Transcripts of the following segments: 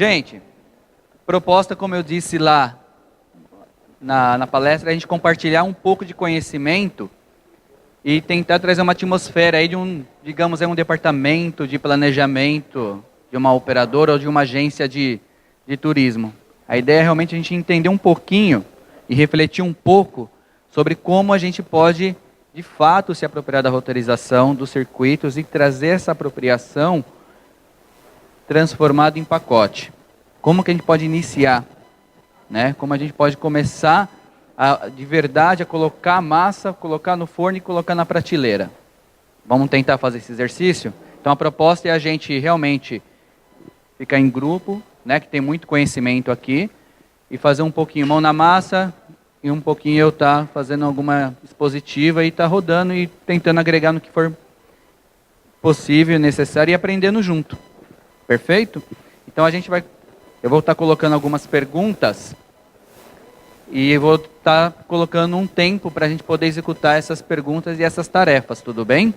Gente, proposta, como eu disse lá na palestra, é a gente compartilhar um pouco de conhecimento e tentar trazer uma atmosfera aí de digamos, um departamento de planejamento, de uma operadora ou de uma agência de turismo. A ideia é realmente a gente entender um pouquinho e refletir um pouco sobre como a gente pode, de fato, se apropriar da roteirização dos circuitos e trazer essa apropriação transformada em pacote. Como que a gente pode iniciar, né? Como a gente pode começar de verdade a colocar a massa, colocar no forno e colocar na prateleira. Vamos tentar fazer esse exercício? Então a proposta é a gente realmente ficar em grupo, né, que tem muito conhecimento aqui, e fazer um pouquinho mão na massa, e um pouquinho eu estar fazendo alguma expositiva e estar rodando e tentando agregar no que for possível, necessário e aprendendo junto. Perfeito? Então eu vou estar colocando algumas perguntas e eu vou estar colocando um tempo para a gente poder executar essas perguntas e essas tarefas, tudo bem?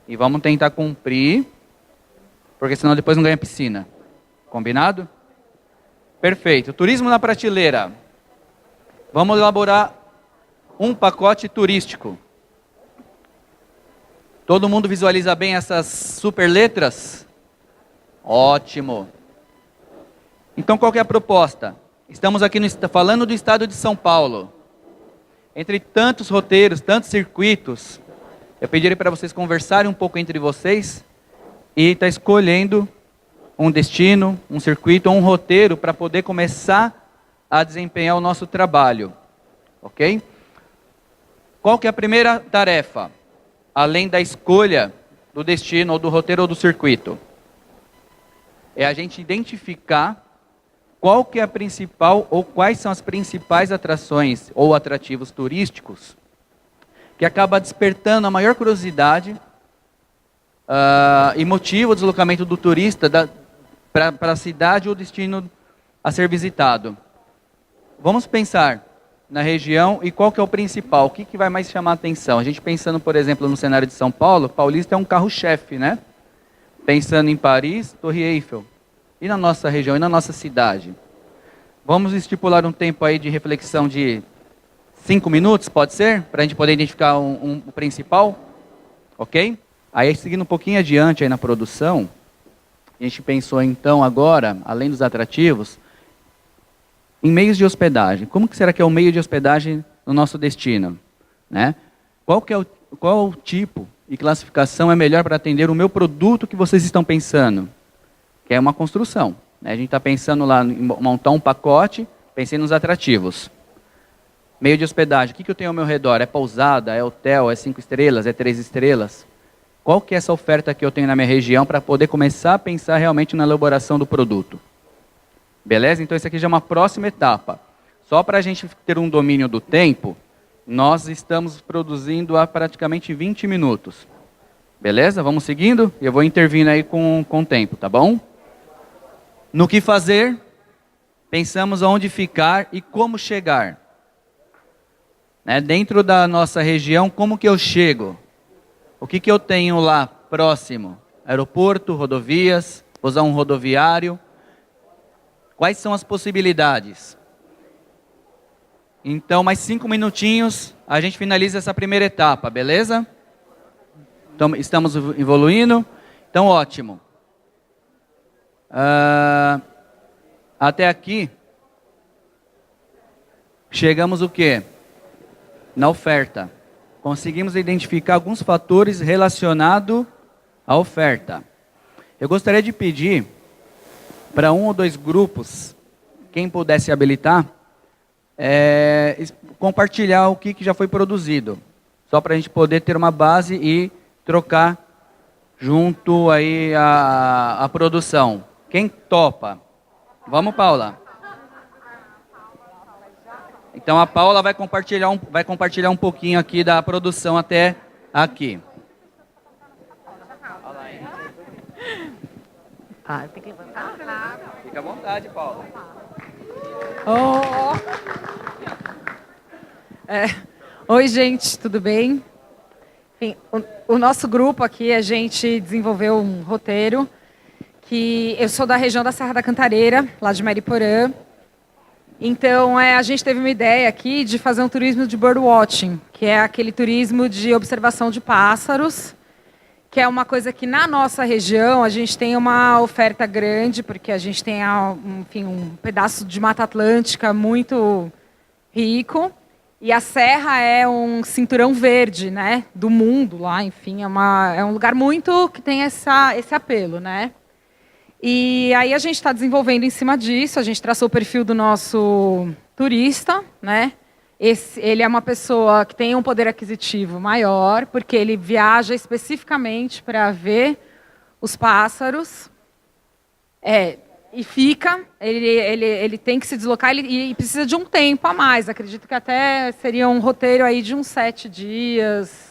E vamos tentar cumprir, porque senão depois não ganha piscina. Combinado? Perfeito. Turismo na prateleira. Vamos elaborar um pacote turístico. Todo mundo visualiza bem essas super letras? Ótimo. Então qual que é a proposta? Estamos aqui falando do estado de São Paulo. Entre tantos roteiros, tantos circuitos, eu pediria para vocês conversarem um pouco entre vocês e estar escolhendo um destino, um circuito ou um roteiro para poder começar a desempenhar o nosso trabalho. Ok? Qual que é a primeira tarefa? Além da escolha do destino, ou do roteiro, ou do circuito. É a gente identificar qual que é a principal, ou quais são as principais atrações ou atrativos turísticos que acaba despertando a maior curiosidade e motiva o deslocamento do turista para a cidade ou destino a ser visitado. Vamos pensar na região e qual que é o principal, o que vai mais chamar a atenção. A gente pensando, por exemplo, no cenário de São Paulo, Paulista é um carro-chefe, né? Pensando em Paris, Torre Eiffel. E na nossa região, e na nossa cidade? Vamos estipular um tempo aí de reflexão de 5 minutos, pode ser? Para a gente poder identificar o principal? Ok? Aí, seguindo um pouquinho adiante aí na produção, a gente pensou então agora, além dos atrativos, em meios de hospedagem. Como que será que é o meio de hospedagem no nosso destino? Né? Qual o tipo e classificação é melhor para atender o meu produto que vocês estão pensando? Que é uma construção. Né? A gente está pensando lá em montar um pacote, pensei nos atrativos. Meio de hospedagem, o que eu tenho ao meu redor? É pousada, é hotel, é 5 estrelas, é 3 estrelas? Qual que é essa oferta que eu tenho na minha região para poder começar a pensar realmente na elaboração do produto? Beleza? Então, isso aqui já é uma próxima etapa. Só para a gente ter um domínio do tempo, nós estamos produzindo há praticamente 20 minutos. Beleza? Vamos seguindo? Eu vou intervindo aí com o tempo, tá bom? No que fazer, pensamos onde ficar e como chegar. Né? Dentro da nossa região, como que eu chego? O que eu tenho lá próximo? Aeroporto, rodovias, vou usar um rodoviário. Quais são as possibilidades? Então, mais 5 minutinhos, a gente finaliza essa primeira etapa, beleza? Então, estamos evoluindo. Então, ótimo. Até aqui, chegamos o quê? Na oferta. Conseguimos identificar alguns fatores relacionados à oferta. Eu gostaria de pedir para 1 ou 2 grupos, quem pudesse habilitar, compartilhar o que já foi produzido. Só para a gente poder ter uma base e trocar junto aí a produção. Quem topa? Vamos, Paula. Então a Paula vai compartilhar um pouquinho aqui da produção até aqui. Tem que levantar? Fica à vontade, Paula. Oi, gente, tudo bem? Enfim, o nosso grupo aqui, a gente desenvolveu um roteiro que eu sou da região da Serra da Cantareira, lá de Mariporã. Então, a gente teve uma ideia aqui de fazer um turismo de birdwatching, que é aquele turismo de observação de pássaros, que é uma coisa que na nossa região a gente tem uma oferta grande, porque a gente tem, enfim, um pedaço de Mata Atlântica muito rico, e a Serra é um cinturão verde, né, do mundo lá, enfim, é um lugar muito que tem esse apelo, né. E aí a gente está desenvolvendo em cima disso, a gente traçou o perfil do nosso turista, né? Ele é uma pessoa que tem um poder aquisitivo maior, porque ele viaja especificamente para ver os pássaros, e fica, ele tem que se deslocar e precisa de um tempo a mais, acredito que até seria um roteiro aí de uns 7 dias,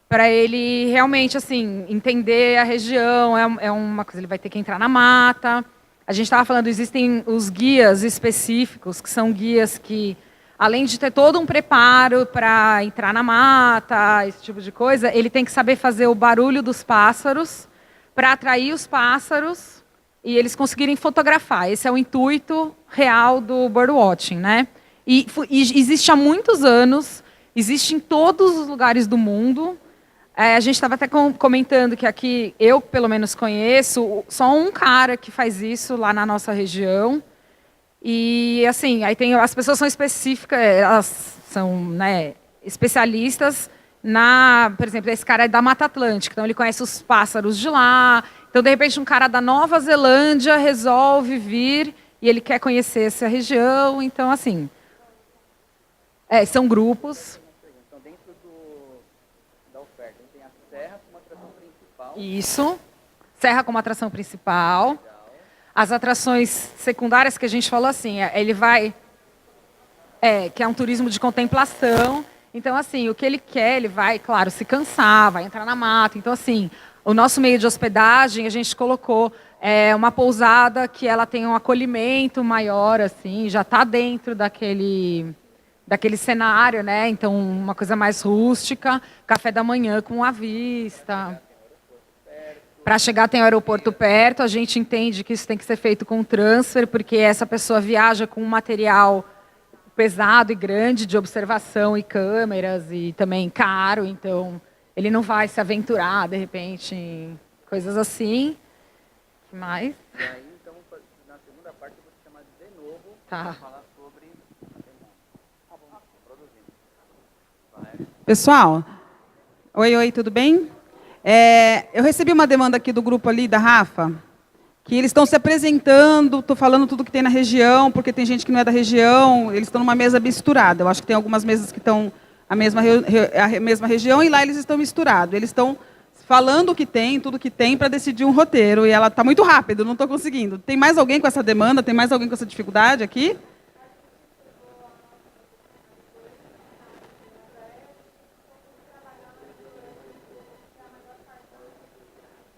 para ele realmente assim entender a região, é uma coisa, ele vai ter que entrar na mata. A gente estava falando, existem os guias específicos, que são guias que, além de ter todo um preparo para entrar na mata, esse tipo de coisa, ele tem que saber fazer o barulho dos pássaros para atrair os pássaros e eles conseguirem fotografar. Esse é o intuito real do birdwatching, né? E existe há muitos anos, existe em todos os lugares do mundo. A gente estava até comentando que aqui, eu pelo menos conheço, só um cara que faz isso lá na nossa região. E assim, aí as pessoas são específicas, elas são, né, especialistas por exemplo, esse cara é da Mata Atlântica, então ele conhece os pássaros de lá. Então, de repente, um cara da Nova Zelândia resolve vir e ele quer conhecer essa região. Então, assim, são grupos. Isso. Serra como atração principal. As atrações secundárias que a gente falou assim, ele vai... que é um turismo de contemplação. Então, assim, o que ele quer, ele vai, claro, se cansar, vai entrar na mata. Então, assim, o nosso meio de hospedagem, a gente colocou uma pousada que ela tem um acolhimento maior, assim, já está dentro daquele cenário, né? Então, uma coisa mais rústica, café da manhã com a vista... Para chegar tem o aeroporto perto, a gente entende que isso tem que ser feito com transfer, porque essa pessoa viaja com um material pesado e grande de observação e câmeras, e também caro, então ele não vai se aventurar, de repente, em coisas assim. O que mais? E aí, então, na segunda parte, eu vou te chamar de novo para falar sobre... Pessoal, oi, tudo bem? Eu recebi uma demanda aqui do grupo ali, da Rafa, que eles estão se apresentando, estou falando tudo que tem na região, porque tem gente que não é da região, eles estão numa mesa misturada. Eu acho que tem algumas mesas que estão a mesma região e lá eles estão misturados. Eles estão falando o que tem, tudo que tem, para decidir um roteiro. E ela está muito rápido, não estou conseguindo. Tem mais alguém com essa demanda? Tem mais alguém com essa dificuldade aqui?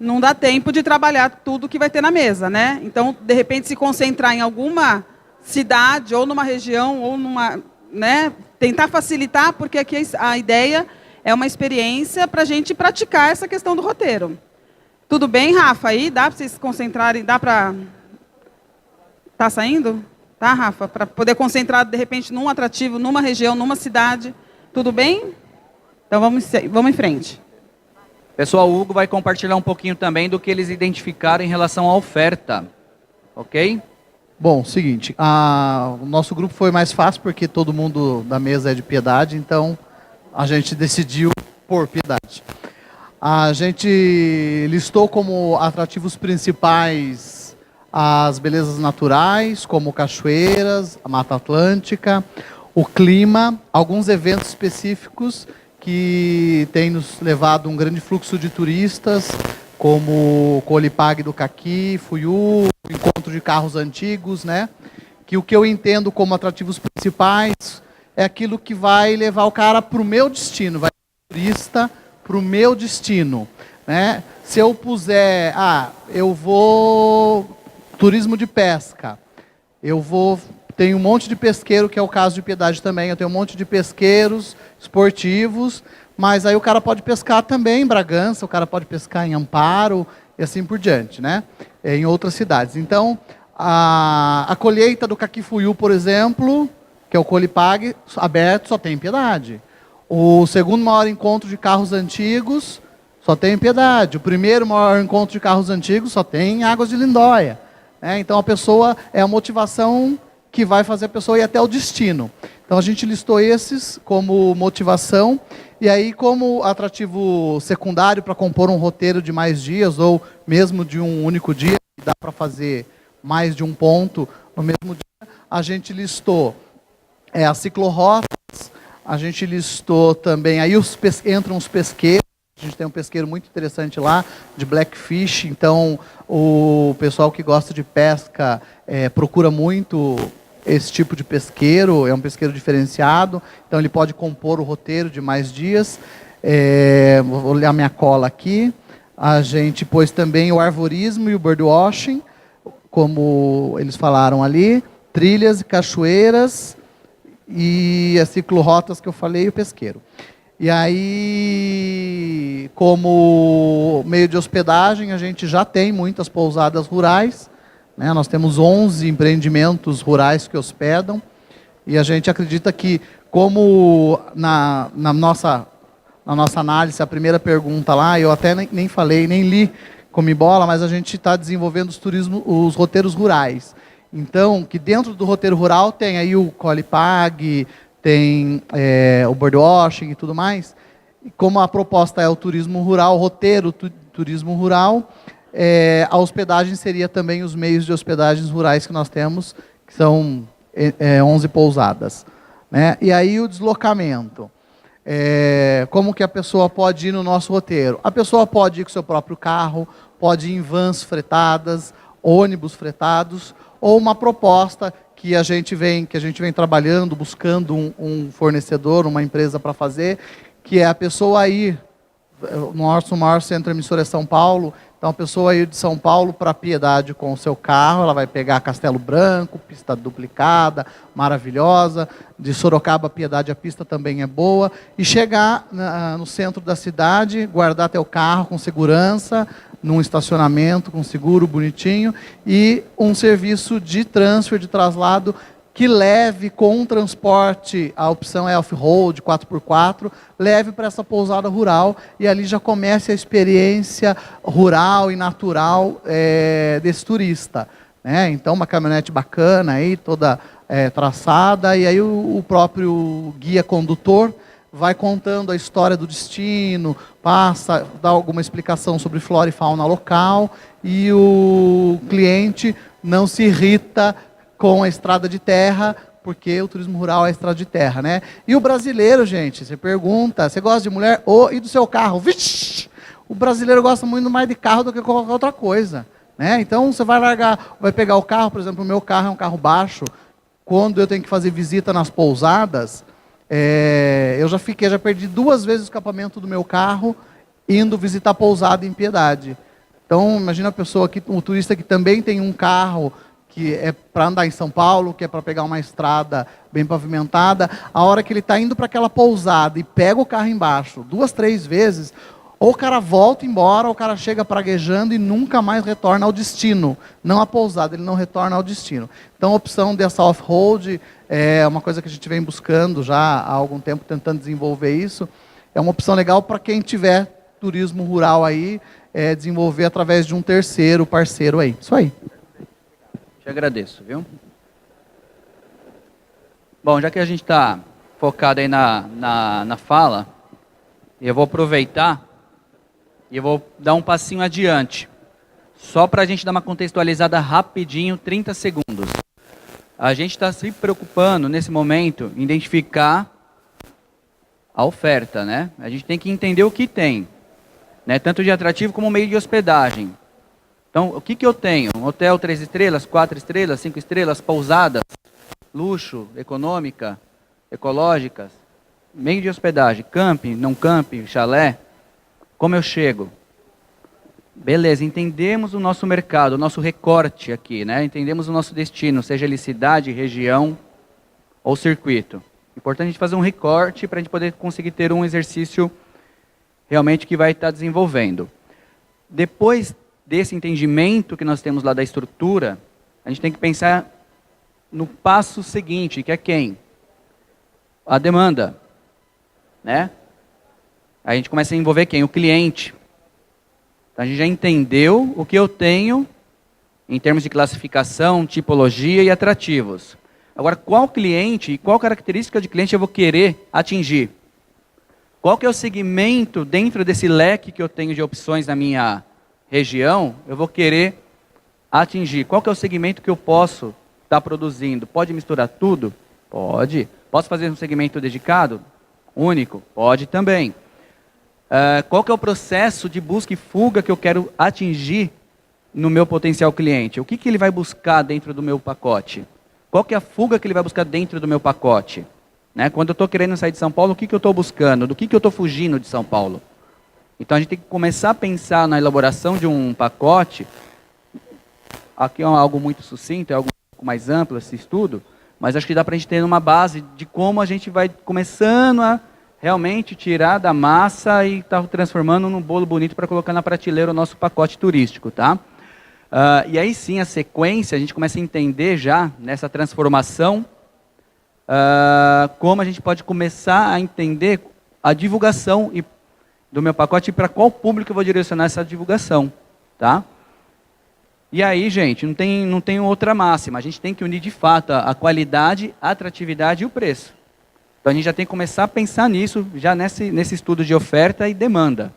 Não dá tempo de trabalhar tudo que vai ter na mesa, né? Então, de repente, se concentrar em alguma cidade, ou numa região, ou numa... né? Tentar facilitar, porque aqui a ideia é uma experiência para a gente praticar essa questão do roteiro. Tudo bem, Rafa? Aí dá para vocês se concentrarem? Dá para... Tá saindo? Tá, Rafa? Para poder concentrar, de repente, num atrativo, numa região, numa cidade. Tudo bem? Então, vamos em frente. Pessoal, o Hugo vai compartilhar um pouquinho também do que eles identificaram em relação à oferta. Ok? Bom, seguinte, o nosso grupo foi mais fácil porque todo mundo da mesa é de Piedade, então a gente decidiu por Piedade. A gente listou como atrativos principais as belezas naturais, como cachoeiras, a Mata Atlântica, o clima, alguns eventos específicos que tem nos levado um grande fluxo de turistas, como o Colipag do Caqui, Fuiú, encontro de carros antigos, né? Que o que eu entendo como atrativos principais é aquilo que vai levar o cara para o meu destino, vai levar o turista para o meu destino, né? Se eu puser, eu vou turismo de pesca, tem um monte de pesqueiro, que é o caso de Piedade também, eu tenho um monte de pesqueiros esportivos, mas aí o cara pode pescar também em Bragança, o cara pode pescar em Amparo, e assim por diante, né? Em outras cidades. Então, a colheita do Caquifuiú, por exemplo, que é o Colipag, aberto, só tem em Piedade. O segundo maior encontro de carros antigos, só tem em Piedade. O primeiro maior encontro de carros antigos, só tem em Águas de Lindóia. Né? Então, a pessoa, é a motivação que vai fazer a pessoa ir até o destino. Então, a gente listou esses como motivação, e aí, como atrativo secundário para compor um roteiro de mais dias, ou mesmo de um único dia, que dá para fazer mais de um ponto no mesmo dia, a gente listou as ciclorotas, a gente listou também, aí entram os pesqueiros, a gente tem um pesqueiro muito interessante lá, de Blackfish, então o pessoal que gosta de pesca procura muito esse tipo de pesqueiro, é um pesqueiro diferenciado, então ele pode compor o roteiro de mais dias. Vou olhar minha cola aqui. A gente pôs também o arvorismo e o birdwatching, como eles falaram ali, trilhas e cachoeiras, e as ciclorotas que eu falei, e o pesqueiro. E aí, como meio de hospedagem, a gente já tem muitas pousadas rurais, né? Nós temos 11 empreendimentos rurais que hospedam, e a gente acredita que, como na nossa análise, a primeira pergunta lá, eu até nem falei, nem li Comibola, mas a gente está desenvolvendo os roteiros rurais. Então, que dentro do roteiro rural tem aí o Colipag, tem o birdwatching e tudo mais. E como a proposta é o turismo rural, o roteiro turismo rural, a hospedagem seria também os meios de hospedagens rurais que nós temos, que são 11 pousadas. Né? E aí o deslocamento. Como que a pessoa pode ir no nosso roteiro? A pessoa pode ir com seu próprio carro, pode ir em vans fretadas, ônibus fretados, ou uma proposta que a gente vem trabalhando, buscando um fornecedor, uma empresa para fazer, que é a pessoa ir, o nosso maior centro emissor é São Paulo, então a pessoa ir de São Paulo para Piedade com o seu carro, ela vai pegar Castelo Branco, pista duplicada, maravilhosa, de Sorocaba a Piedade a pista também é boa, e chegar no centro da cidade, guardar teu carro com segurança, num estacionamento com seguro, bonitinho, e um serviço de transfer, de traslado, que leve com transporte, a opção é off-road, 4x4, leve para essa pousada rural, e ali já começa a experiência rural e natural desse turista. Né? Então, uma caminhonete bacana, aí, toda traçada, e aí o próprio guia condutor vai contando a história do destino, dá alguma explicação sobre flora e fauna local, e o cliente não se irrita com a estrada de terra, porque o turismo rural é a estrada de terra, né? E o brasileiro, gente, você pergunta, você gosta de mulher? E do seu carro? Vixe! O brasileiro gosta muito mais de carro do que qualquer outra coisa, né? Então, você vai pegar o carro, por exemplo, o meu carro é um carro baixo, quando eu tenho que fazer visita nas pousadas, eu já perdi 2 vezes o escapamento do meu carro indo visitar pousada em Piedade. Então, imagina o turista que também tem um carro que é para andar em São Paulo, que é para pegar uma estrada bem pavimentada, a hora que ele está indo para aquela pousada e pega o carro embaixo 2, 3 vezes, ou o cara volta embora, ou o cara chega praguejando e nunca mais retorna ao destino. Não à pousada, ele não retorna ao destino. Então, a opção dessa off-road é uma coisa que a gente vem buscando já há algum tempo, tentando desenvolver isso. É uma opção legal para quem tiver turismo rural aí, desenvolver através de um terceiro parceiro aí. Isso aí. Te agradeço, viu? Bom, já que a gente está focado aí na fala, eu vou aproveitar e eu vou dar um passinho adiante, só para a gente dar uma contextualizada rapidinho, 30 segundos. A gente está se preocupando, nesse momento, em identificar a oferta, né? A gente tem que entender o que tem, né? Tanto de atrativo como meio de hospedagem. Então, o que eu tenho? Um hotel 3 estrelas, 4 estrelas, 5 estrelas, pousadas, luxo, econômica, ecológicas, meio de hospedagem, camping, não camping, chalé. Como eu chego? Beleza, entendemos o nosso mercado, o nosso recorte aqui, né? Entendemos o nosso destino, seja ele cidade, região ou circuito. Importante a gente fazer um recorte para a gente poder conseguir ter um exercício realmente que vai estar desenvolvendo. Depois desse entendimento que nós temos lá da estrutura, a gente tem que pensar no passo seguinte, que é quem? A demanda, né? A gente começa a envolver quem? O cliente. Então a gente já entendeu o que eu tenho em termos de classificação, tipologia e atrativos. Agora, qual cliente e qual característica de cliente eu vou querer atingir? Qual que é o segmento dentro desse leque que eu tenho de opções na minha região, eu vou querer atingir? Qual que é o segmento que eu posso estar produzindo? Pode misturar tudo? Pode. Posso fazer um segmento dedicado? Único? Pode também. Qual que é o processo de busca e fuga que eu quero atingir no meu potencial cliente? O que ele vai buscar dentro do meu pacote? Qual que é a fuga que ele vai buscar dentro do meu pacote? Né? Quando eu estou querendo sair de São Paulo, o que eu estou buscando? Do que eu estou fugindo de São Paulo? Então a gente tem que começar a pensar na elaboração de um pacote. Aqui é algo muito sucinto, é algo um pouco mais amplo esse estudo, mas acho que dá para a gente ter uma base de como a gente vai começando a realmente tirar da massa e estar transformando num bolo bonito para colocar na prateleira o nosso pacote turístico, tá? E aí sim, a sequência, a gente começa a entender já, nessa transformação, como a gente pode começar a entender a divulgação do meu pacote e para qual público eu vou direcionar essa divulgação, tá? E aí, gente, não tem outra máxima, a gente tem que unir de fato a qualidade, a atratividade e o preço. Então a gente já tem que começar a pensar nisso, já nesse estudo de oferta e demanda.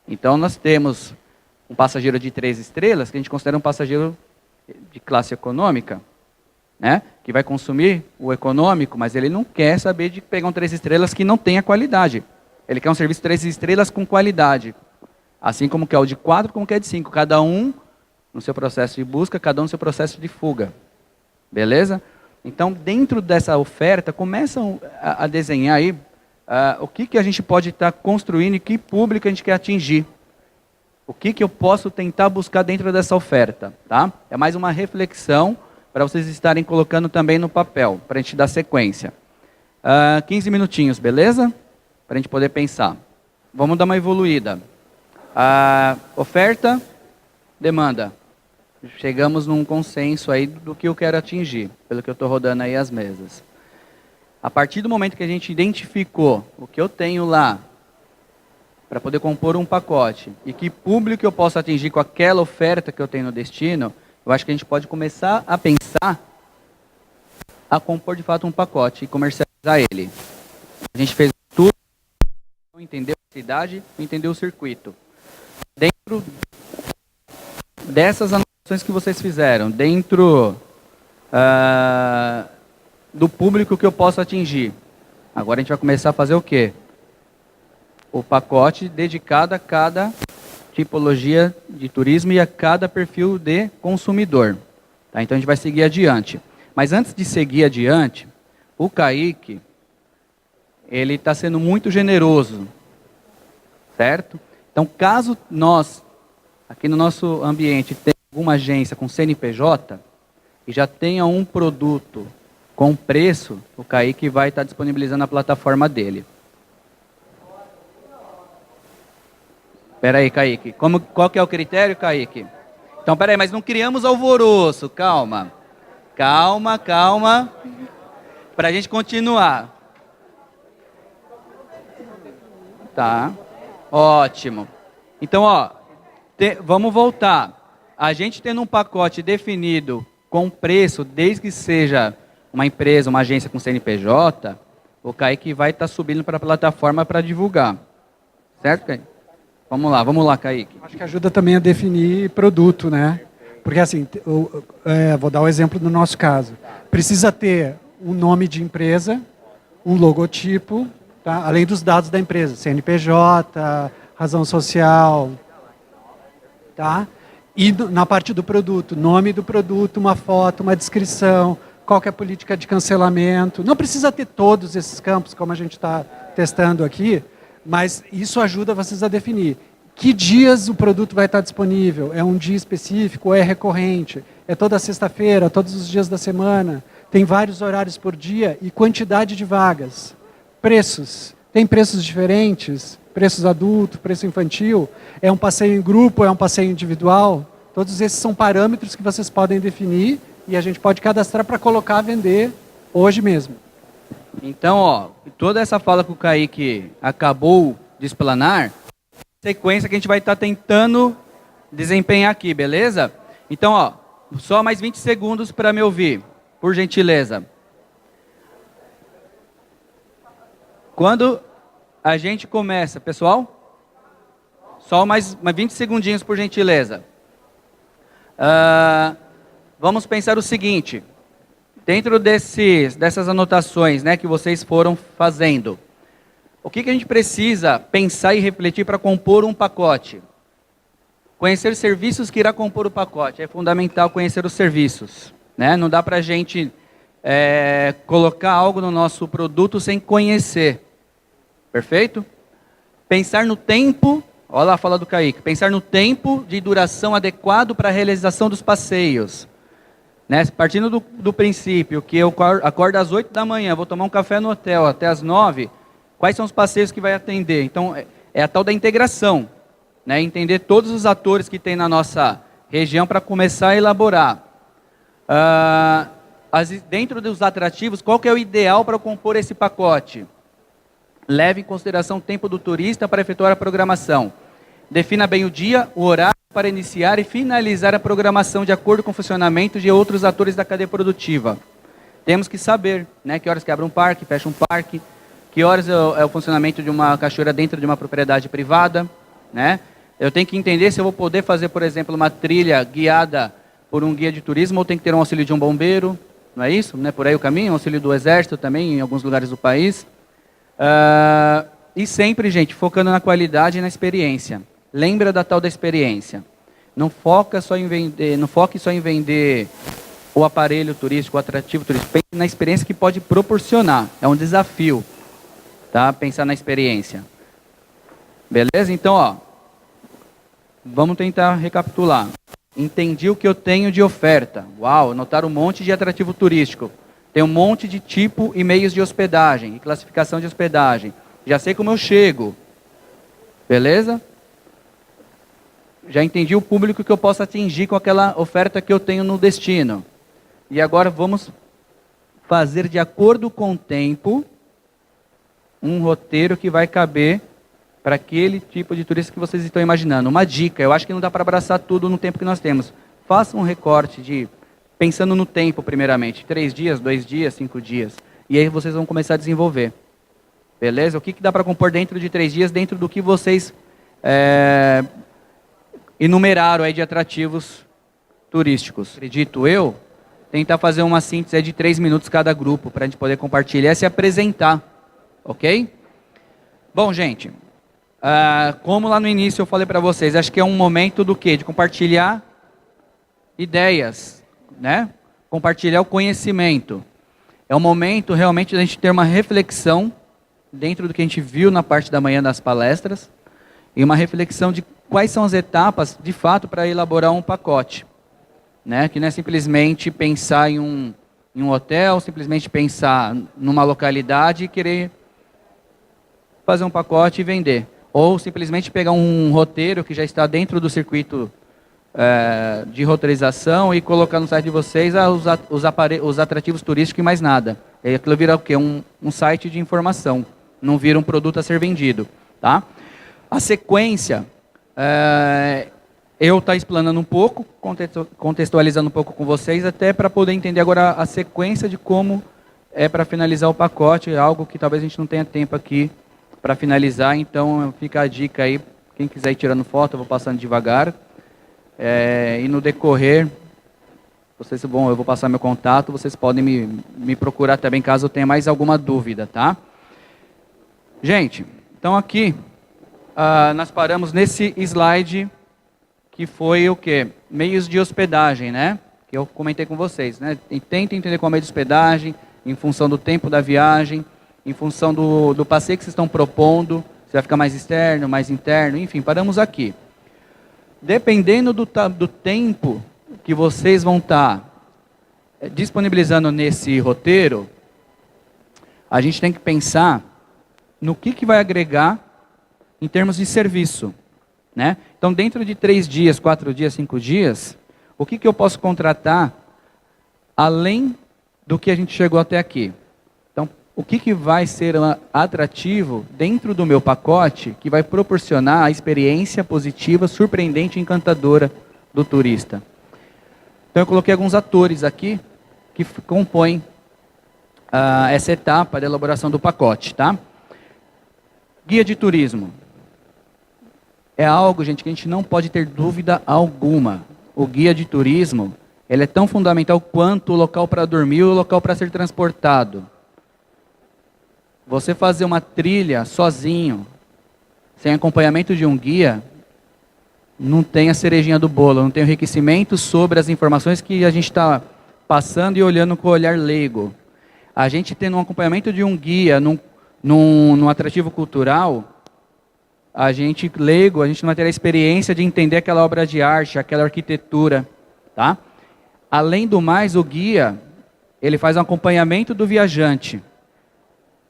Então nós temos um passageiro de 3 estrelas, que a gente considera um passageiro de classe econômica, né? Que vai consumir o econômico, mas ele não quer saber de pegar um 3 estrelas que não tenha qualidade. Ele quer um serviço 3 estrelas com qualidade. Assim como quer o de 4, como quer o de 5. Cada um no seu processo de busca, cada um no seu processo de fuga. Beleza? Então, dentro dessa oferta, começam a desenhar aí o que a gente pode estar construindo e que público a gente quer atingir. O que eu posso tentar buscar dentro dessa oferta. Tá? É mais uma reflexão para vocês estarem colocando também no papel, para a gente dar sequência. 15 minutinhos, beleza? Para a gente poder pensar. Vamos dar uma evoluída. Oferta, demanda. Chegamos num consenso aí do que eu quero atingir, pelo que eu estou rodando aí as mesas. A partir do momento que a gente identificou o que eu tenho lá, para poder compor um pacote, e que público eu posso atingir com aquela oferta que eu tenho no destino, eu acho que a gente pode começar a pensar a compor de fato um pacote e comercializar ele. A gente fez tudo, entendeu a cidade, entendeu o circuito. Dentro dessas anotações que vocês fizeram, dentro do público que eu posso atingir, agora a gente vai começar a fazer o quê? O pacote dedicado a cada tipologia de turismo e a cada perfil de consumidor. Tá? Então a gente vai seguir adiante. Mas antes de seguir adiante, o Kaique, ele está sendo muito generoso, certo? Então caso nós, aqui no nosso ambiente, tenha alguma agência com CNPJ e já tenha um produto com preço, o Kaique vai estar disponibilizando a plataforma dele. Espera aí, Kaique. Qual que é o critério, Kaique? Então, espera aí, mas não criamos alvoroço. Calma. Calma, calma. Para a gente continuar. Tá. Ótimo. Então, vamos voltar. A gente tendo um pacote definido com preço, desde que seja uma empresa, uma agência com CNPJ, o Kaique vai estar subindo para a plataforma para divulgar. Certo, Kaique? Vamos lá, Kaique. Acho que ajuda também a definir produto, né? Porque assim, vou dar o exemplo do nosso caso. Precisa ter um nome de empresa, um logotipo, tá? Além dos dados da empresa, CNPJ, razão social, tá? E na parte do produto, nome do produto, uma foto, uma descrição, qual que é a política de cancelamento. Não precisa ter todos esses campos, como a gente está testando aqui, mas isso ajuda vocês a definir. Que dias o produto vai estar disponível? É um dia específico ou é recorrente? É toda sexta-feira, todos os dias da semana? Tem vários horários por dia e quantidade de vagas. Preços. Tem preços diferentes? preços adulto, preço infantil, é um passeio em grupo, é um passeio individual. Todos esses são parâmetros que vocês podem definir e a gente pode cadastrar para colocar a vender hoje mesmo. Então, ó, toda essa fala que o Kaique acabou de explanar, sequência que a gente vai estar tentando desempenhar aqui, beleza? Então, ó, só mais 20 segundos para me ouvir, por gentileza. Quando a gente começa, pessoal, só mais 20 segundinhos, por gentileza. Vamos pensar o seguinte, dentro dessas anotações, né, que vocês foram fazendo, o que a gente precisa pensar e refletir para compor um pacote? Conhecer serviços que irá compor o pacote. É fundamental conhecer os serviços, né? Não dá para a gente colocar algo no nosso produto sem conhecer. Perfeito? Pensar no tempo, olha lá a fala do Kaique, pensar no tempo de duração adequado para a realização dos passeios. Né? Partindo do princípio que eu acordo às 8 da manhã, vou tomar um café no hotel até às 9, quais são os passeios que vai atender? Então, é a tal da integração. Né? Entender todos os atores que tem na nossa região para começar a elaborar. Dentro dos atrativos, qual que é o ideal para compor esse pacote? Leve em consideração o tempo do turista para efetuar a programação. Defina bem o dia, o horário para iniciar e finalizar a programação de acordo com o funcionamento de outros atores da cadeia produtiva. Temos que saber, né, que horas que abre um parque, fecha um parque, que horas é o funcionamento de uma cachoeira dentro de uma propriedade privada, né? Eu tenho que entender se eu vou poder fazer, por exemplo, uma trilha guiada por um guia de turismo ou tem que ter um auxílio de um bombeiro, não é isso? Não é por aí o caminho? Um auxílio do exército também, em alguns lugares do país. E sempre, gente, focando na qualidade e na experiência. Lembra da tal da experiência. Não foque só em vender o aparelho turístico, o atrativo turístico. Pense na experiência que pode proporcionar. É um desafio, tá? Pensar na experiência. Beleza? Então, ó, vamos tentar recapitular. Entendi o que eu tenho de oferta. Uau, anotaram um monte de atrativo turístico. Tem um monte de tipo e meios de hospedagem e classificação de hospedagem. Já sei como eu chego. Beleza? Já entendi o público que eu posso atingir com aquela oferta que eu tenho no destino. E agora vamos fazer, de acordo com o tempo, um roteiro que vai caber para aquele tipo de turista que vocês estão imaginando. Uma dica, eu acho que não dá para abraçar tudo no tempo que nós temos. Faça um recorte pensando no tempo primeiramente. 3 dias, 2 dias, 5 dias. E aí vocês vão começar a desenvolver. Beleza? O que dá para compor dentro de 3 dias, dentro do que vocês enumeraram aí de atrativos turísticos. Acredito eu, tentar fazer uma síntese de 3 minutos cada grupo, para a gente poder compartilhar e se apresentar. Ok? Bom, gente, como lá no início eu falei para vocês, acho que é um momento do quê? De compartilhar ideias, né? Compartilhar o conhecimento. É um momento realmente da gente ter uma reflexão dentro do que a gente viu na parte da manhã das palestras e uma reflexão de quais são as etapas, de fato, para elaborar um pacote. Né? Que não é simplesmente pensar em um hotel, simplesmente pensar numa localidade e querer fazer um pacote e vender. Ou simplesmente pegar um roteiro que já está dentro do circuito de roteirização e colocar no site de vocês os atrativos turísticos e mais nada. E aquilo vira o quê? Um site de informação. Não vira um produto a ser vendido. Tá? A sequência, eu estou explanando um pouco, contextualizando um pouco com vocês, até para poder entender agora a sequência de como é para finalizar o pacote, algo que talvez a gente não tenha tempo aqui para finalizar, então fica a dica aí, quem quiser ir tirando foto, eu vou passando devagar. E no decorrer, eu vou passar meu contato, vocês podem me procurar também caso eu tenha mais alguma dúvida, tá? Gente, então aqui nós paramos nesse slide que foi o quê? Meios de hospedagem, né? Que eu comentei com vocês, né? Tentem entender qual é o meio de hospedagem, em função do tempo da viagem, em função do passeio que vocês estão propondo, se vai ficar mais externo, mais interno, enfim, paramos aqui. Dependendo do tempo que vocês vão estar disponibilizando nesse roteiro, a gente tem que pensar no que vai agregar em termos de serviço, né? Então, dentro de 3 dias, 4 dias, 5 dias, o que eu posso contratar além do que a gente chegou até aqui? Então, o que vai ser atrativo dentro do meu pacote que vai proporcionar a experiência positiva, surpreendente e encantadora do turista? Então, eu coloquei alguns atores aqui que compõem essa etapa da elaboração do pacote, tá? Guia de turismo. É algo, gente, que a gente não pode ter dúvida alguma. O guia de turismo, ele é tão fundamental quanto o local para dormir e o local para ser transportado. Você fazer uma trilha sozinho, sem acompanhamento de um guia, não tem a cerejinha do bolo, não tem o enriquecimento sobre as informações que a gente está passando e olhando com o olhar leigo. A gente tendo um acompanhamento de um guia num atrativo cultural, a gente leigo, a gente não vai ter a experiência de entender aquela obra de arte, aquela arquitetura, tá? Além do mais, o guia, ele faz um acompanhamento do viajante.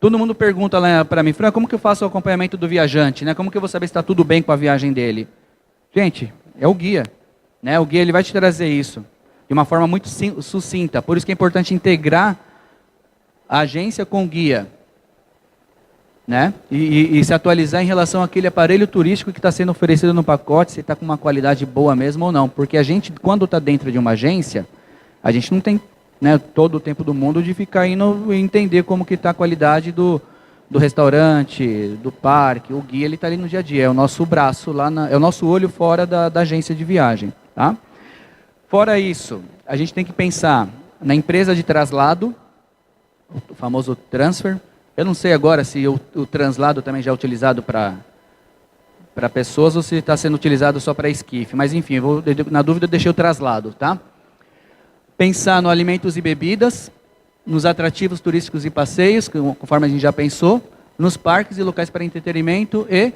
Todo mundo pergunta lá para mim, Fran, como que eu faço o acompanhamento do viajante, né? Como que eu vou saber se está tudo bem com a viagem dele? Gente, é o guia, né? O guia, ele vai te trazer isso de uma forma muito sucinta. Por isso que é importante integrar a agência com o guia, né? E se atualizar em relação àquele aparelho turístico que está sendo oferecido no pacote, se está com uma qualidade boa mesmo ou não. Porque a gente, quando está dentro de uma agência, a gente não tem, né, todo o tempo do mundo de ficar indo e entender como que está a qualidade do restaurante, do parque. O guia, ele está ali no dia a dia, é o nosso braço, é o nosso olho fora da agência de viagem, tá? Fora isso, a gente tem que pensar na empresa de traslado, o famoso transfer. Eu não sei agora se o translado também já é utilizado para pessoas ou se está sendo utilizado só para esquife. Mas enfim, na dúvida eu deixei o traslado, tá? Pensar no alimentos e bebidas, nos atrativos turísticos e passeios, conforme a gente já pensou, nos parques e locais para entretenimento e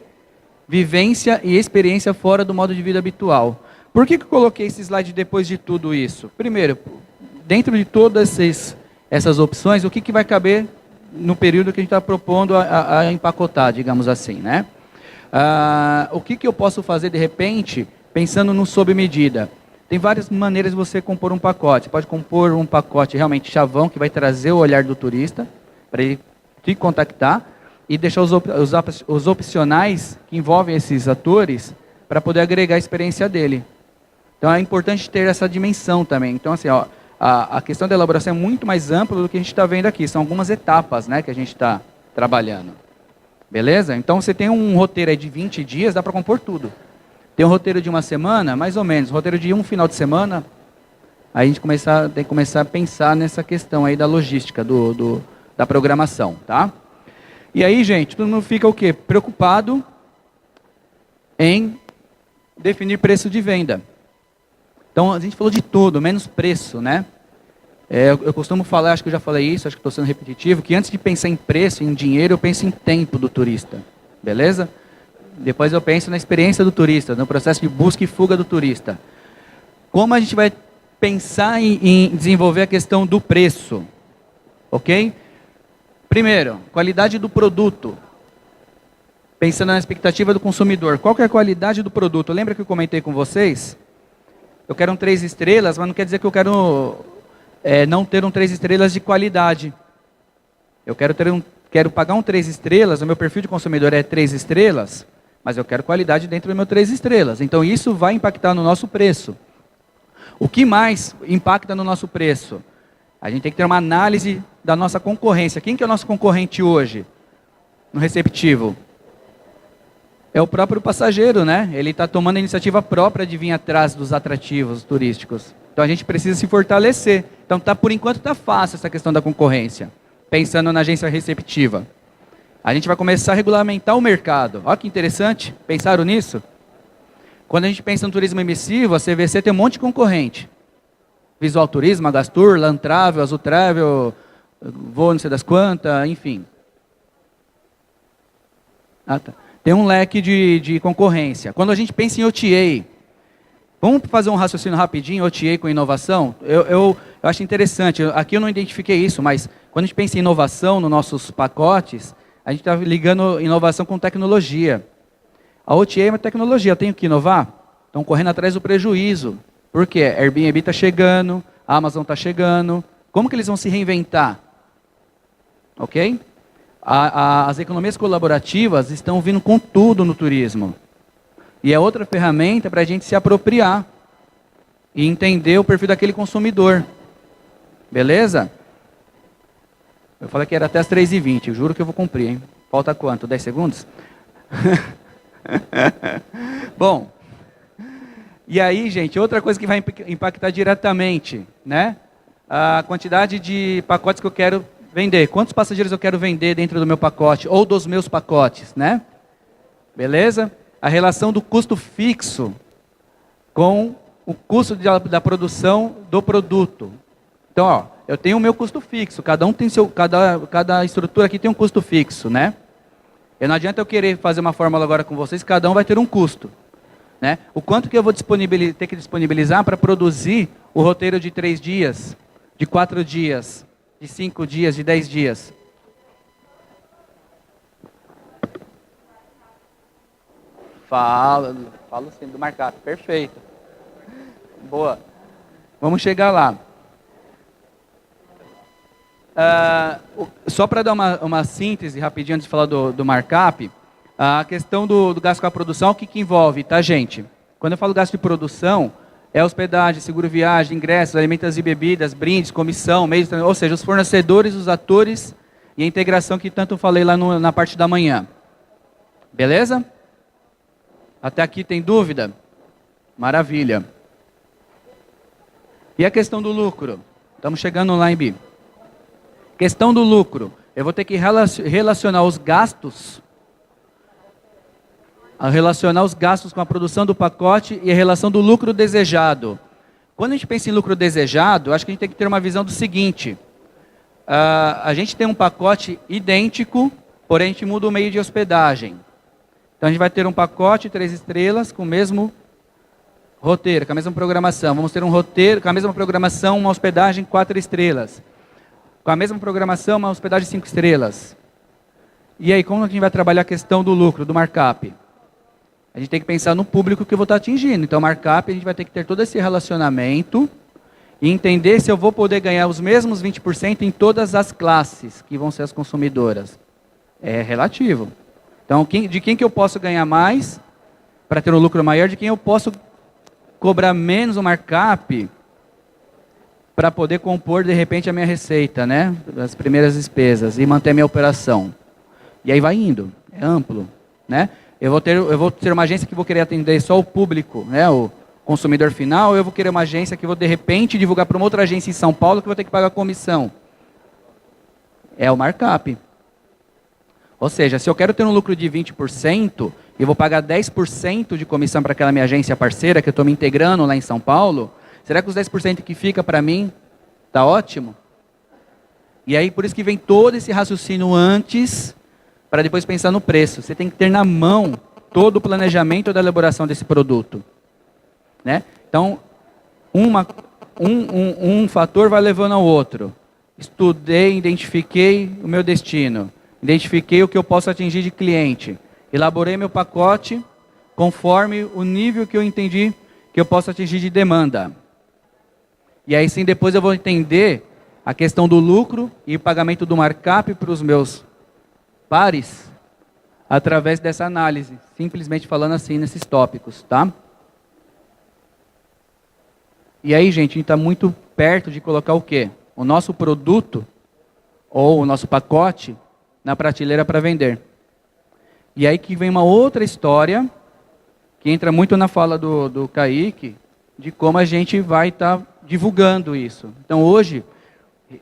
vivência e experiência fora do modo de vida habitual. Por que eu coloquei esse slide depois de tudo isso? Primeiro, dentro de todas essas opções, o que vai caber no período que a gente está propondo a empacotar, digamos assim, né? O que eu posso fazer, de repente, pensando no sob medida? Tem várias maneiras de você compor um pacote. Você pode compor um pacote realmente chavão, que vai trazer o olhar do turista, para ele te contactar, e deixar os opcionais, que envolvem esses atores, para poder agregar a experiência dele. Então é importante ter essa dimensão também. Então, assim, ó, a questão da elaboração é muito mais ampla do que a gente está vendo aqui. São algumas etapas, né, que a gente está trabalhando. Beleza? Então, você tem um roteiro aí de 20 dias, dá para compor tudo. Tem um roteiro de uma semana, mais ou menos. Roteiro de um final de semana, aí a gente tem que começar a pensar nessa questão aí da logística, da programação, tá? E aí, gente, todo mundo fica o quê? Preocupado em definir preço de venda. Então, a gente falou de tudo, menos preço, né? Eu costumo falar, acho que eu já falei isso, acho que estou sendo repetitivo, que antes de pensar em preço, em dinheiro, eu penso em tempo do turista. Beleza? Depois eu penso na experiência do turista, no processo de busca e fuga do turista. Como a gente vai pensar em desenvolver a questão do preço? Ok? Primeiro, qualidade do produto. Pensando na expectativa do consumidor. Qual que é a qualidade do produto? Lembra que eu comentei com vocês? Eu quero um 3 estrelas, mas não quer dizer que eu quero não ter um 3 estrelas de qualidade. Eu quero pagar um 3 estrelas, o meu perfil de consumidor é 3 estrelas, mas eu quero qualidade dentro do meu 3 estrelas. Então isso vai impactar no nosso preço. O que mais impacta no nosso preço? A gente tem que ter uma análise da nossa concorrência. Quem que é o nosso concorrente hoje no receptivo? É o próprio passageiro, né? Ele está tomando a iniciativa própria de vir atrás dos atrativos turísticos. Então a gente precisa se fortalecer. Então por enquanto está fácil essa questão da concorrência. Pensando na agência receptiva. A gente vai começar a regulamentar o mercado. Olha que interessante, pensaram nisso? Quando a gente pensa no turismo emissivo, a CVC tem um monte de concorrente. Visual Turismo, Agastur, Land Travel, Azul Travel, Voo não sei das quantas, enfim. Tá. Tem um leque de concorrência. Quando a gente pensa em OTA, vamos fazer um raciocínio rapidinho, OTA com inovação? Eu acho interessante, aqui eu não identifiquei isso, mas quando a gente pensa em inovação nos nossos pacotes, a gente está ligando inovação com tecnologia. A OTA é uma tecnologia, eu tenho que inovar? Estão correndo atrás do prejuízo. Por quê? A Airbnb está chegando, a Amazon está chegando. Como que eles vão se reinventar? Ok? As economias colaborativas estão vindo com tudo no turismo. E é outra ferramenta para a gente se apropriar e entender o perfil daquele consumidor. Beleza? Eu falei que era até as 3h20, eu juro que eu vou cumprir, hein? Falta quanto? 10 segundos? Bom, e aí, gente, outra coisa que vai impactar diretamente, né? A quantidade de pacotes que eu quero vender. Quantos passageiros eu quero vender dentro do meu pacote, ou dos meus pacotes, né? Beleza? A relação do custo fixo com o custo da produção do produto. Então, ó, eu tenho o meu custo fixo, cada estrutura aqui tem um custo fixo, né? E não adianta eu querer fazer uma fórmula agora com vocês, cada um vai ter um custo. Né? O quanto que eu vou ter que disponibilizar para produzir o roteiro de 3 dias, de 4 dias, de 5 dias, de 10 dias? Falo sim, do markup, perfeito. Boa. Vamos chegar lá. Só para dar uma síntese rapidinho antes de falar do markup, a questão do gasto com a produção, o que envolve, tá, gente? Quando eu falo gasto de produção, é hospedagem, seguro viagem, ingressos, alimentos e bebidas, brindes, comissão, meios, ou seja, os fornecedores, os atores e a integração que tanto falei lá na parte da manhã. Beleza? Até aqui tem dúvida? Maravilha. E a questão do lucro? Estamos chegando lá em B. Questão do lucro. Eu vou ter que relacionar os gastos com a produção do pacote e a relação do lucro desejado. Quando a gente pensa em lucro desejado, acho que a gente tem que ter uma visão do seguinte. A gente tem um pacote idêntico, porém a gente muda o meio de hospedagem. Então a gente vai ter um pacote 3 estrelas com o mesmo roteiro, com a mesma programação. Vamos ter um roteiro com a mesma programação, uma hospedagem 4 estrelas. Com a mesma programação, uma hospedagem 5 estrelas. E aí, como a gente vai trabalhar a questão do lucro, do markup? A gente tem que pensar no público que eu vou estar atingindo. Então, markup, a gente vai ter que ter todo esse relacionamento e entender se eu vou poder ganhar os mesmos 20% em todas as classes que vão ser as consumidoras. É relativo. Então, de quem que eu posso ganhar mais para ter um lucro maior, de quem eu posso cobrar menos o markup para poder compor, de repente, a minha receita, né? As primeiras despesas e manter a minha operação. E aí vai indo, é amplo, né? Eu vou ter uma agência que vou querer atender só o público, né? O consumidor final, ou eu vou querer uma agência que vou, de repente, divulgar para uma outra agência em São Paulo que vou ter que pagar comissão. É o markup. Ou seja, se eu quero ter um lucro de 20%, eu vou pagar 10% de comissão para aquela minha agência parceira que eu estou me integrando lá em São Paulo, será que os 10% que fica para mim está ótimo? E aí, por isso que vem todo esse raciocínio antes, para depois pensar no preço. Você tem que ter na mão todo o planejamento da elaboração desse produto. Né? Então, um fator vai levando ao outro. Estudei, identifiquei o meu destino. Identifiquei o que eu posso atingir de cliente. Elaborei meu pacote conforme o nível que eu entendi que eu posso atingir de demanda. E aí sim, depois eu vou entender a questão do lucro e o pagamento do markup para os meus pares através dessa análise. Simplesmente falando assim nesses tópicos, tá? E aí, gente, a gente está muito perto de colocar o quê? O nosso produto ou o nosso pacote na prateleira para vender. E aí que vem uma outra história, que entra muito na fala do Kaique, de como a gente vai estar divulgando isso. Então hoje,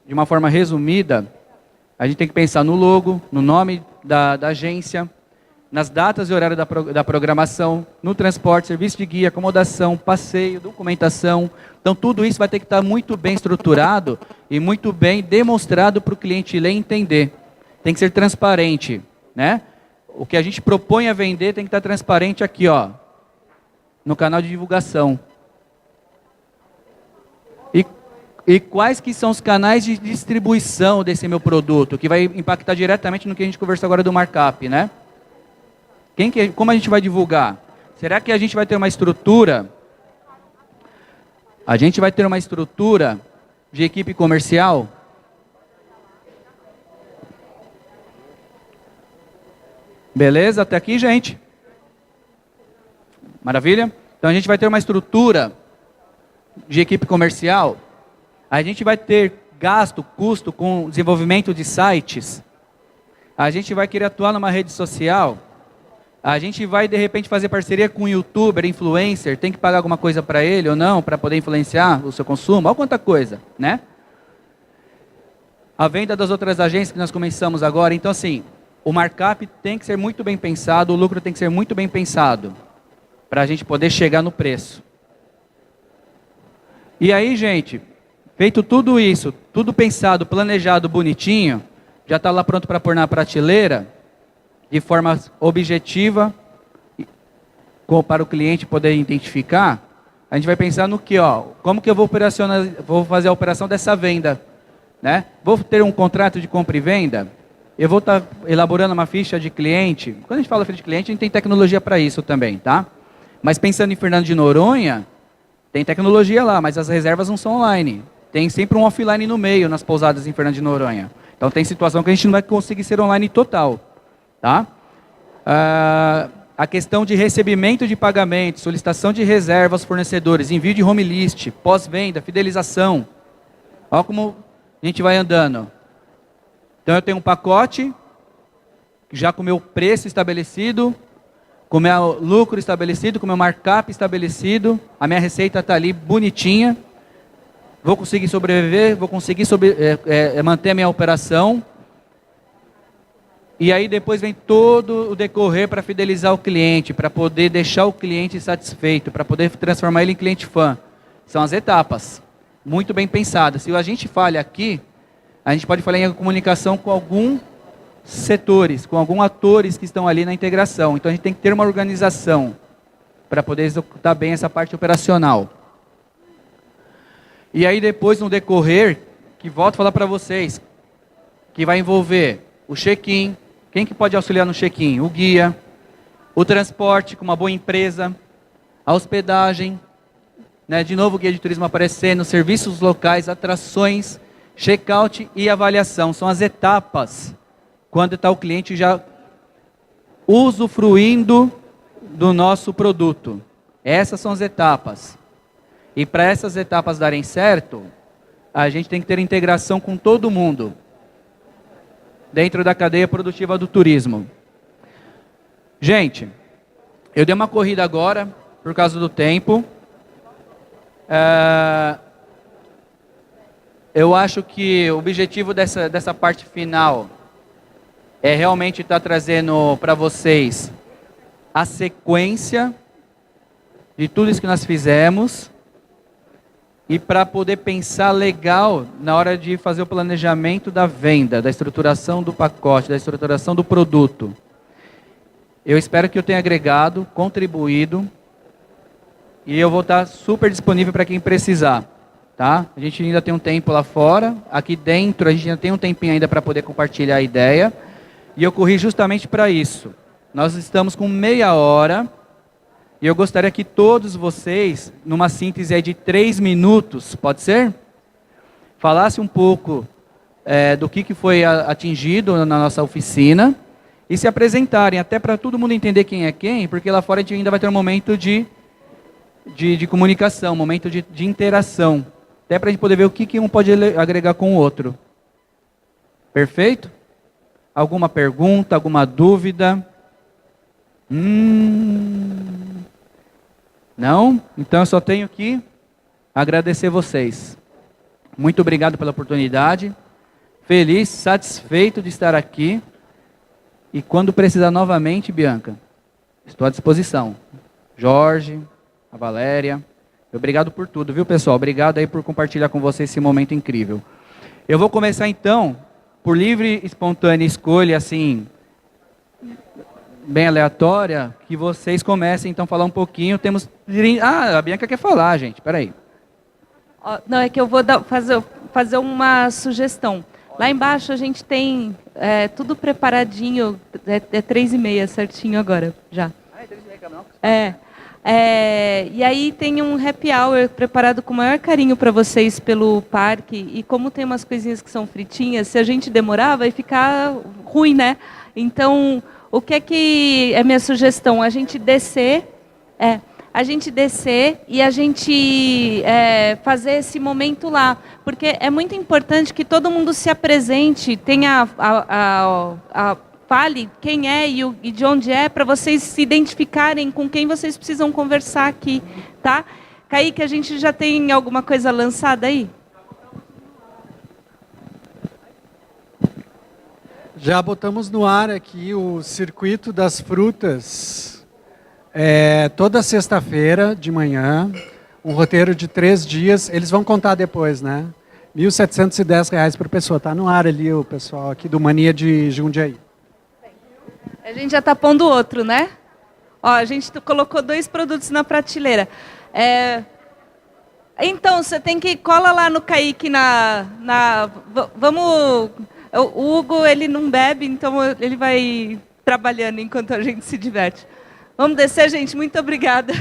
de uma forma resumida, a gente tem que pensar no logo, no nome da agência, nas datas e horário da programação, no transporte, serviço de guia, acomodação, passeio, documentação. Então tudo isso vai ter que estar muito bem estruturado e muito bem demonstrado para o cliente ler e entender. Tem que ser transparente, né? O que a gente propõe a vender tem que estar transparente aqui, ó, no canal de divulgação. E quais que são os canais de distribuição desse meu produto, que vai impactar diretamente no que a gente conversou agora do markup, né? Como a gente vai divulgar? Será que a gente vai ter uma estrutura? A gente vai ter uma estrutura de equipe comercial? Beleza? Até aqui, gente? Maravilha? Então a gente vai ter uma estrutura de equipe comercial. A gente vai ter custo com desenvolvimento de sites. A gente vai querer atuar numa rede social. A gente vai, de repente, fazer parceria com um youtuber, influencer. Tem que pagar alguma coisa para ele ou não, para poder influenciar o seu consumo. Olha quanta coisa, né? A venda das outras agências que nós começamos agora. Então, assim, o markup tem que ser muito bem pensado, o lucro tem que ser muito bem pensado, para a gente poder chegar no preço. E aí, gente, feito tudo isso, tudo pensado, planejado, bonitinho, já está lá pronto para pôr na prateleira, de forma objetiva, para o cliente poder identificar, a gente vai pensar no que, ó, como que eu vou fazer a operação dessa venda, né? Vou ter um contrato de compra e venda, eu vou estar elaborando uma ficha de cliente. Quando a gente fala ficha de cliente, a gente tem tecnologia para isso também, tá? Mas pensando em Fernando de Noronha, tem tecnologia lá, mas as reservas não são online. Tem sempre um offline no meio nas pousadas em Fernando de Noronha. Então tem situação que a gente não vai conseguir ser online total. Tá? A questão de recebimento de pagamento, solicitação de reservas aos fornecedores, envio de home list, pós-venda, fidelização. Olha como a gente vai andando. Então eu tenho um pacote, já com o meu preço estabelecido, com o meu lucro estabelecido, com o meu markup estabelecido, a minha receita está ali bonitinha, vou conseguir sobreviver, vou conseguir manter a minha operação, e aí depois vem todo o decorrer para fidelizar o cliente, para poder deixar o cliente satisfeito, para poder transformar ele em cliente fã. São as etapas, muito bem pensadas. Se a gente falha aqui, a gente pode falar em comunicação com algum setores, com alguns atores que estão ali na integração. Então a gente tem que ter uma organização para poder executar bem essa parte operacional. E aí depois, no decorrer, que volto a falar para vocês, que vai envolver o check-in, quem que pode auxiliar no check-in? O guia, o transporte com uma boa empresa, a hospedagem, né? De novo o guia de turismo aparecendo, serviços locais, atrações, check-out e avaliação. São as etapas quando está o cliente já usufruindo do nosso produto. Essas são as etapas. E para essas etapas darem certo, a gente tem que ter integração com todo mundo dentro da cadeia produtiva do turismo. Gente, eu dei uma corrida agora, por causa do tempo. Eu acho que o objetivo dessa parte final é realmente estar trazendo para vocês a sequência de tudo isso que nós fizemos e para poder pensar legal na hora de fazer o planejamento da venda, da estruturação do pacote, da estruturação do produto. Eu espero que eu tenha agregado, contribuído, e eu vou estar super disponível para quem precisar. Tá? A gente ainda tem um tempo lá fora, aqui dentro a gente ainda tem um tempinho ainda para poder compartilhar a ideia, e eu corri justamente para isso. Nós estamos com meia hora, e eu gostaria que todos vocês, numa síntese aí de 3 minutos, pode ser? Falasse um pouco do que foi atingido na nossa oficina, e se apresentarem, até para todo mundo entender quem é quem, porque lá fora a gente ainda vai ter um momento de comunicação, um momento de interação, até para a gente poder ver o que um pode agregar com o outro. Perfeito? Alguma pergunta, alguma dúvida? Não? Então eu só tenho que agradecer vocês. Muito obrigado pela oportunidade. Feliz, satisfeito de estar aqui. E quando precisar novamente, Bianca, estou à disposição. Jorge, a Valéria. Obrigado por tudo, viu, pessoal? Obrigado aí por compartilhar com vocês esse momento incrível. Eu vou começar então, por livre e espontânea escolha, assim, bem aleatória, que vocês comecem então a falar um pouquinho. Temos... a Bianca quer falar, gente, peraí. Não, é que eu vou fazer uma sugestão. Lá embaixo a gente tem tudo preparadinho, é 3h30 certinho agora, já. E aí tem um happy hour preparado com o maior carinho para vocês pelo parque, e como tem umas coisinhas que são fritinhas, se a gente demorar vai ficar ruim, né? Então, o que é minha sugestão? A gente descer e a gente fazer esse momento lá, porque é muito importante que todo mundo se apresente, tenha fale quem é e de onde é, para vocês se identificarem com quem vocês precisam conversar aqui, tá? Kaique, a gente já tem alguma coisa lançada aí? Já botamos no ar aqui o Circuito das Frutas, toda sexta-feira de manhã, um roteiro de 3 dias, eles vão contar depois, né? R$ 1.710 por pessoa, tá no ar ali o pessoal aqui do Mania de Jundiaí. A gente já está pondo outro, né? Ó, a gente colocou 2 produtos na prateleira. Então, você tem que cola lá no Kaique vamos. O Hugo, ele não bebe, então ele vai trabalhando enquanto a gente se diverte. Vamos descer, gente. Muito obrigada.